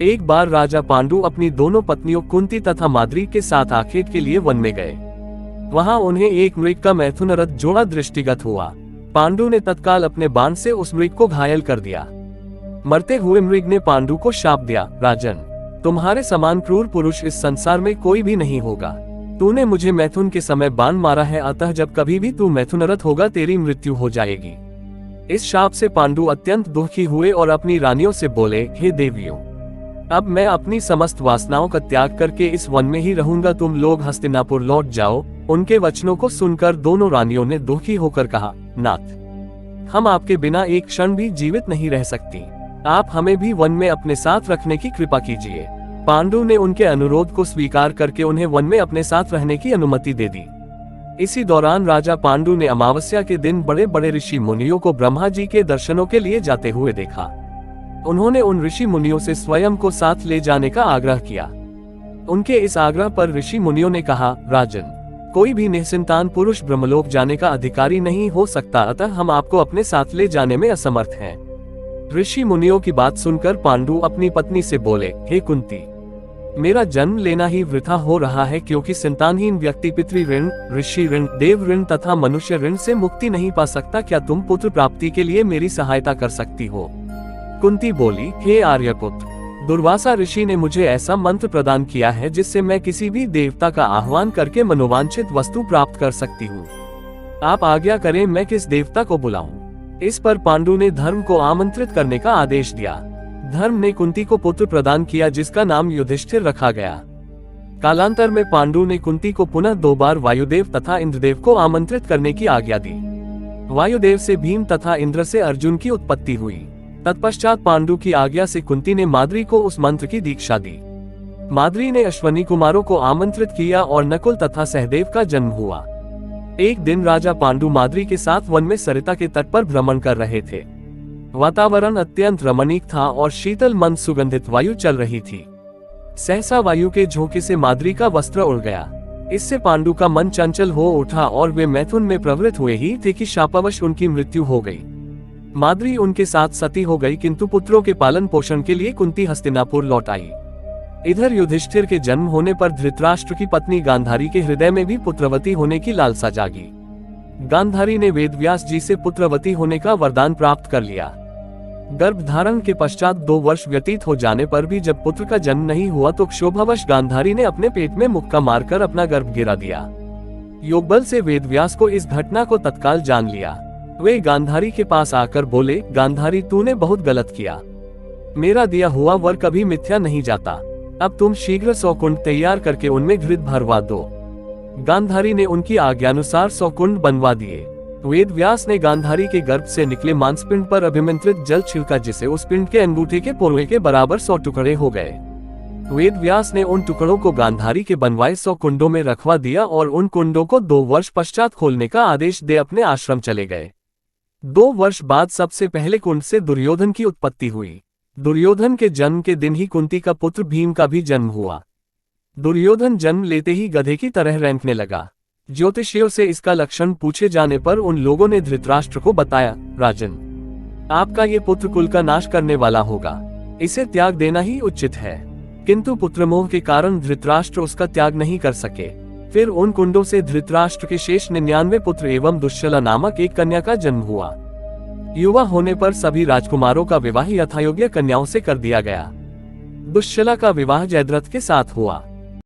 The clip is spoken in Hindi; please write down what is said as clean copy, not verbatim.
एक बार राजा पांडु अपनी दोनों पत्नियों कुंती तथा माद्री के साथ आखेट के लिए वन में गए। वहां उन्हें एक मृग का मैथुनरत जोड़ा दृष्टिगत हुआ। पांडु ने तत्काल अपने बाण से उस मृग को घायल कर दिया। मरते हुए मृग ने पांडु को शाप दिया, राजन, तुम्हारे समान क्रूर पुरुष इस संसार में कोई भी नहीं होगा। तूने मुझे मैथुन के समय बाण मारा है, अतः जब कभी भी तू मैथुनरत होगा तेरी मृत्यु हो जाएगी। इस शाप से पांडु अत्यंत दुखी हुए और अपनी रानियों से बोले, हे देवियों, अब मैं अपनी समस्त वासनाओं का त्याग करके इस वन में ही रहूंगा, तुम लोग हस्तिनापुर लौट जाओ। उनके वचनों को सुनकर दोनों रानियों ने दुखी होकर कहा, नाथ, हम आपके बिना एक क्षण भी जीवित नहीं रह सकती, आप हमें भी वन में अपने साथ रखने की कृपा कीजिए। पांडु ने उनके अनुरोध को स्वीकार करके उन्हें वन में अपने साथ रहने की अनुमति दे दी। इसी दौरान राजा पांडु ने अमावस्या के दिन बड़े बड़े ऋषि मुनियों को ब्रह्मा जी के दर्शनों के लिए जाते हुए देखा। उन्होंने उन ऋषि मुनियों से स्वयं को साथ ले जाने का आग्रह किया। उनके इस आग्रह पर ऋषि मुनियों ने कहा, राजन, कोई भी निसंतान पुरुष ब्रह्मलोक जाने का अधिकारी नहीं हो सकता, अतः हम आपको अपने साथ ले जाने में असमर्थ हैं। ऋषि मुनियों की बात सुनकर पांडु अपनी पत्नी से बोले, हे कुंती, मेरा जन्म लेना ही वृथा हो रहा है, क्योंकि संतानहीन व्यक्ति पितृ ऋण, ऋषि ऋण, देव ऋण तथा मनुष्य ऋण से मुक्ति नहीं पा सकता। क्या तुम पुत्र प्राप्ति के लिए मेरी सहायता कर सकती हो? कुंती बोली, हे आर्यपुत्र, दुर्वासा ऋषि ने मुझे ऐसा मंत्र प्रदान किया है जिससे मैं किसी भी देवता का आह्वान करके मनोवांछित वस्तु प्राप्त कर सकती हूँ। आप आज्ञा करें, मैं किस देवता को बुलाऊं? इस पर पांडु ने धर्म को आमंत्रित करने का आदेश दिया। धर्म ने कुंती को पुत्र प्रदान किया जिसका नाम युधिष्ठिर रखा गया। कालांतर में पांडु ने कुंती को पुनः 2 बार वायुदेव तथा इंद्रदेव को आमंत्रित करने की आज्ञा दी। वायुदेव से भीम तथा इंद्र से अर्जुन की उत्पत्ति हुई। तत्पश्चात पांडु की आज्ञा से कुंती ने माद्री को उस मंत्र की दीक्षा दी। माद्री ने अश्वनी कुमारों को आमंत्रित किया और नकुल तथा सहदेव का जन्म हुआ। एक दिन राजा पांडु माद्री के साथ वन में सरिता के तट पर भ्रमण कर रहे थे। वातावरण अत्यंत रमणीक था और शीतल मंद सुगंधित वायु चल रही थी। सहसा वायु के झोंके से माद्री का वस्त्र उड़ गया। इससे पांडु का मन चंचल हो उठा और वे मैथुन में प्रवृत्त हुए ही थे कि शापवश उनकी मृत्यु हो गई। माद्री उनके साथ सती हो गई, किंतु पुत्रों के पालन पोषण के लिए कुंती हस्तिनापुर लौट आई। इधर युधिष्ठिर के जन्म होने पर धृतराष्ट्र की पत्नी गांधारी के हृदय में भी पुत्रवती होने की लालसा जागी। गांधारी ने वेदव्यास जी से पुत्रवती होने का वरदान प्राप्त कर लिया। गर्भधारण के पश्चात 2 वर्ष व्यतीत हो जाने पर भी जब पुत्र का जन्म नहीं हुआ तो क्षोभवश गांधारी ने अपने पेट में मुक्का मारकर अपना गर्भ गिरा दिया। योगबल से वेदव्यास को इस घटना को तत्काल जान लिया। वे गांधारी के पास आकर बोले, गांधारी, तूने बहुत गलत किया। मेरा दिया हुआ वर कभी मिथ्या नहीं जाता। अब तुम शीघ्र 100 कुंड तैयार करके उनमें घृत भरवा दो। गांधारी ने उनकी आज्ञानुसार 100 कुंड बनवा दिए। वेदव्यास ने गांधारी के गर्भ से निकले मांसपिंड पर अभिमंत्रित जल छिड़का, जिसे उस पिंड के अंगूठे के पोलवे के बराबर 100 टुकड़े हो गए। वेदव्यास ने उन टुकड़ों को गांधारी के बनवाए 100 कुंडों में रखवा दिया और उन कुंडों को 2 वर्ष पश्चात खोलने का आदेश दे अपने आश्रम चले गए। 2 वर्ष बाद सबसे पहले कुंड से दुर्योधन की उत्पत्ति हुई। दुर्योधन के जन्म के दिन ही कुंती का पुत्र भीम का भी जन्म हुआ। दुर्योधन जन्म लेते ही गधे की तरह रेंकने लगा। ज्योतिषियों से इसका लक्षण पूछे जाने पर उन लोगों ने धृतराष्ट्र को बताया, राजन, आपका ये पुत्र कुल का नाश करने वाला होगा, इसे त्याग देना ही उचित है। किंतु पुत्रमोह के कारण धृतराष्ट्र उसका त्याग नहीं कर सके। फिर उन कुंडों से धृतराष्ट्र के शेष 99 पुत्र एवं दुश्शला नामक एक कन्या का जन्म हुआ। युवा होने पर सभी राजकुमारों का विवाह यथायोग्य कन्याओं से कर दिया गया। दुश्शला का विवाह जयद्रथ के साथ हुआ।